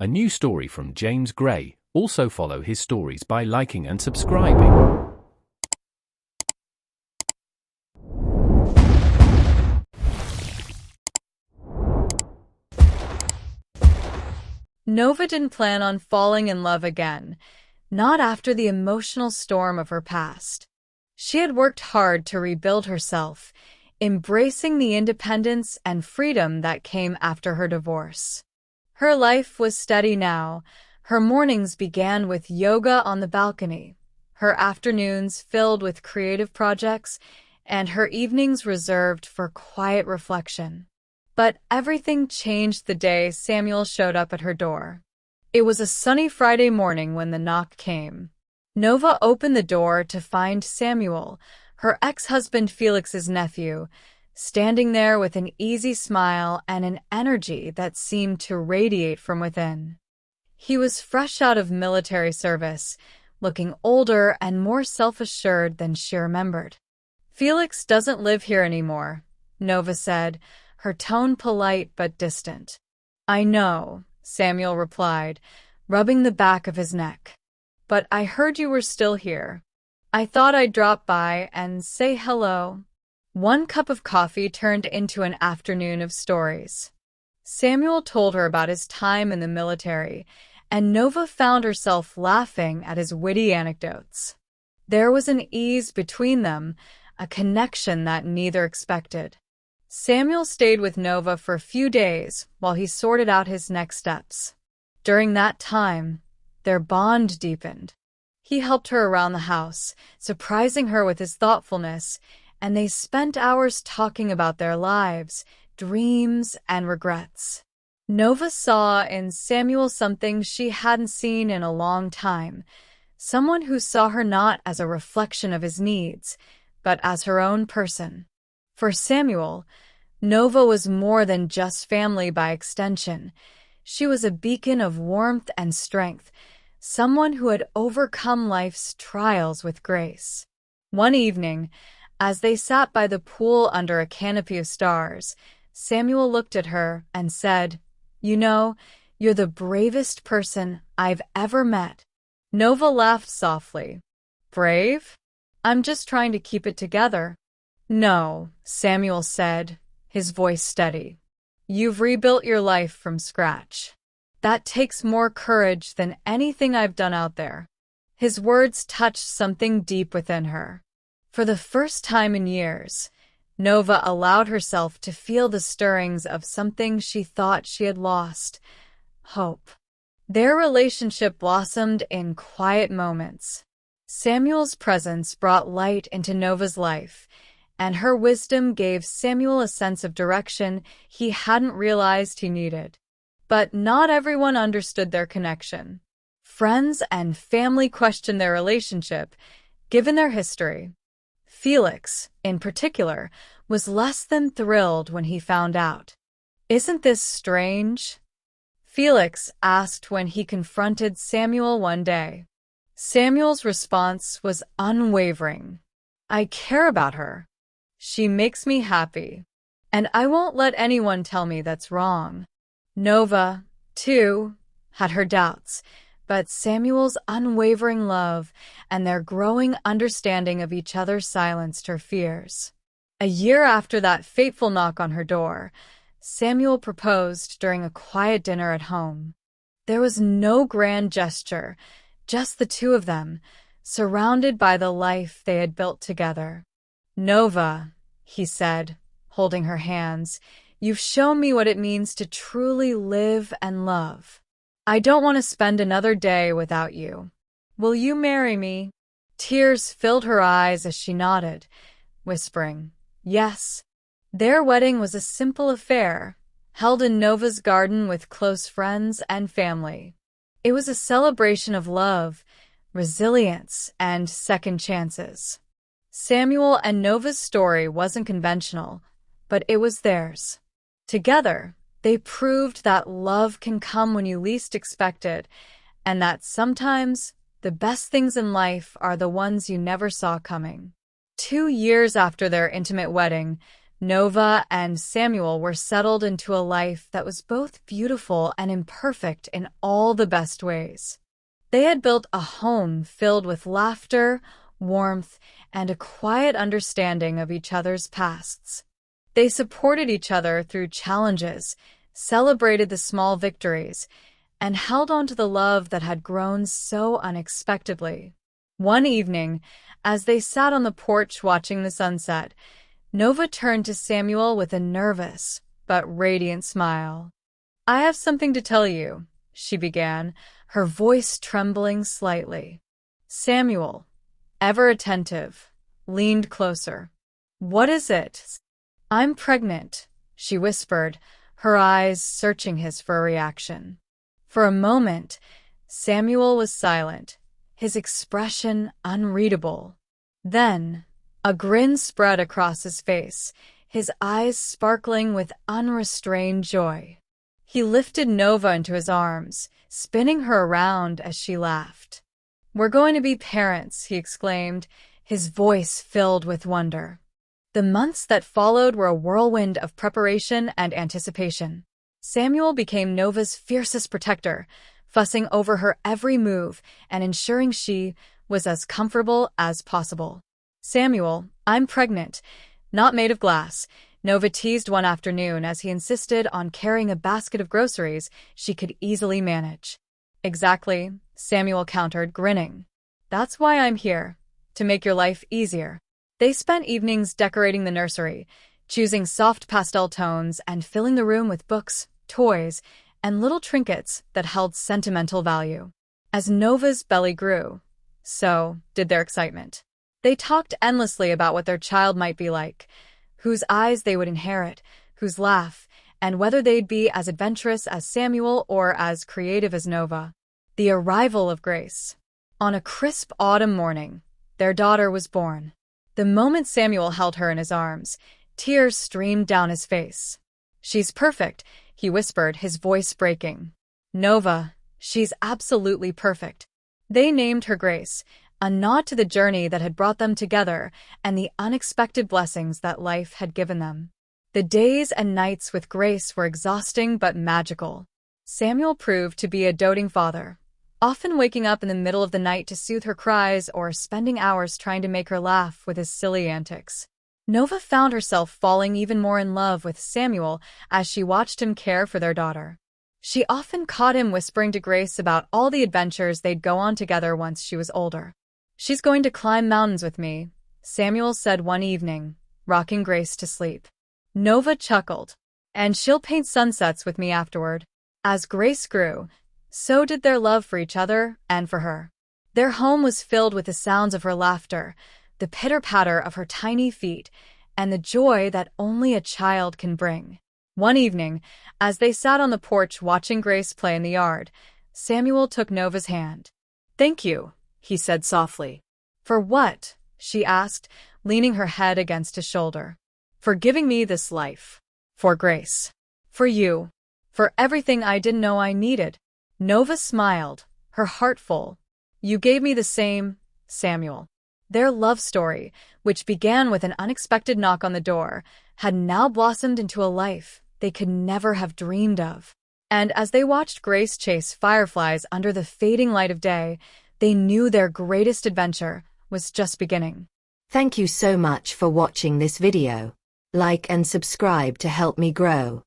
a new story from James Gray. Also follow his stories by liking and subscribing. Nova didn't plan on falling in love again, not after the emotional storm of her past. She had worked hard to rebuild herself, embracing the independence and freedom that came after her divorce. Her life was steady now. Her mornings began with yoga on the balcony, her afternoons filled with creative projects, and her evenings reserved for quiet reflection. But everything changed the day Samuel showed up at her door. It was a sunny Friday morning when the knock came. Nova opened the door to find Samuel, her ex-husband Felix's nephew, standing there with an easy smile and an energy that seemed to radiate from within. He was fresh out of military service, looking older and more self-assured than she remembered. "Felix doesn't live here anymore," Nova said, her tone polite but distant. "I know," Samuel replied, rubbing the back of his neck. "But I heard you were still here. I thought I'd drop by and say hello." One cup of coffee turned into an afternoon of stories. Samuel told her about his time in the military, and Nova found herself laughing at his witty anecdotes. There was an ease between them, a connection that neither expected. Samuel stayed with Nova for a few days while he sorted out his next steps. During that time, their bond deepened. He helped her around the house, surprising her with his thoughtfulness, and they spent hours talking about their lives, dreams, and regrets. Nova saw in Samuel something she hadn't seen in a long time, someone who saw her not as a reflection of his needs, but as her own person. For Samuel, Nova was more than just family by extension. She was a beacon of warmth and strength, someone who had overcome life's trials with grace. One evening, as they sat by the pool under a canopy of stars, Samuel looked at her and said, "You know, you're the bravest person I've ever met." Nova laughed softly. "Brave? I'm just trying to keep it together." "No," Samuel said, his voice steady. "You've rebuilt your life from scratch. That takes more courage than anything I've done out there." His words touched something deep within her. For the first time in years, Nova allowed herself to feel the stirrings of something she thought she had lost: hope. Their relationship blossomed in quiet moments. Samuel's presence brought light into Nova's life, and her wisdom gave Samuel a sense of direction he hadn't realized he needed. But not everyone understood their connection. Friends and family questioned their relationship, given their history. Felix, in particular, was less than thrilled when he found out. "Isn't this strange?" Felix asked when he confronted Samuel one day. Samuel's response was unwavering. "I care about her. She makes me happy. And I won't let anyone tell me that's wrong." Nova, too, had her doubts, but Samuel's unwavering love and their growing understanding of each other silenced her fears. A year after that fateful knock on her door, Samuel proposed during a quiet dinner at home. There was no grand gesture, just the two of them, surrounded by the life they had built together. "Nova," he said, holding her hands, "you've shown me what it means to truly live and love. I don't want to spend another day without you. Will you marry me?" Tears filled her eyes as she nodded, whispering, "Yes." Their wedding was a simple affair, held in Nova's garden with close friends and family. It was a celebration of love, resilience, and second chances. Samuel and Nova's story wasn't conventional, but it was theirs. Together, they proved that love can come when you least expect it, and that sometimes the best things in life are the ones you never saw coming. 2 years after their intimate wedding, Nova and Samuel were settled into a life that was both beautiful and imperfect in all the best ways. They had built a home filled with laughter, warmth, and a quiet understanding of each other's pasts. They supported each other through challenges, celebrated the small victories, and held on to the love that had grown so unexpectedly. One evening, as they sat on the porch watching the sunset, Nova turned to Samuel with a nervous but radiant smile. "I have something to tell you," she began, her voice trembling slightly. Samuel, ever attentive, leaned closer. "What is it?" "I'm pregnant," she whispered, her eyes searching his for a reaction. For a moment, Samuel was silent, his expression unreadable. Then, a grin spread across his face, his eyes sparkling with unrestrained joy. He lifted Nova into his arms, spinning her around as she laughed. "We're going to be parents," he exclaimed, his voice filled with wonder. The months that followed were a whirlwind of preparation and anticipation. Samuel became Nova's fiercest protector, fussing over her every move and ensuring she was as comfortable as possible. "Samuel, I'm pregnant, not made of glass," Nova teased one afternoon as he insisted on carrying a basket of groceries she could easily manage. "Exactly," Samuel countered, grinning. "That's why I'm here, to make your life easier." They spent evenings decorating the nursery, choosing soft pastel tones and filling the room with books, toys, and little trinkets that held sentimental value. As Nova's belly grew, so did their excitement. They talked endlessly about what their child might be like, whose eyes they would inherit, whose laugh, and whether they'd be as adventurous as Samuel or as creative as Nova. The arrival of Grace. On a crisp autumn morning, their daughter was born. The moment Samuel held her in his arms, tears streamed down his face. "She's perfect," he whispered, his voice breaking. "Nova, she's absolutely perfect." They named her Grace, a nod to the journey that had brought them together and the unexpected blessings that life had given them. The days and nights with Grace were exhausting but magical. Samuel proved to be a doting father, often waking up in the middle of the night to soothe her cries or spending hours trying to make her laugh with his silly antics. Nova found herself falling even more in love with Samuel as she watched him care for their daughter. She often caught him whispering to Grace about all the adventures they'd go on together once she was older. "She's going to climb mountains with me," Samuel said one evening, rocking Grace to sleep. Nova chuckled. "And she'll paint sunsets with me afterward." As Grace grew, so did their love for each other and for her. Their home was filled with the sounds of her laughter, the pitter-patter of her tiny feet, and the joy that only a child can bring. One evening, as they sat on the porch watching Grace play in the yard, Samuel took Nova's hand. "Thank you," he said softly. "For what?" she asked, leaning her head against his shoulder. "For giving me this life. For Grace. For you. For everything I didn't know I needed." Nova smiled, her heart full. "You gave me the same, Samuel." Their love story, which began with an unexpected knock on the door, had now blossomed into a life they could never have dreamed of. And as they watched Grace chase fireflies under the fading light of day, they knew their greatest adventure was just beginning. Thank you so much for watching this video. Like and subscribe to help me grow.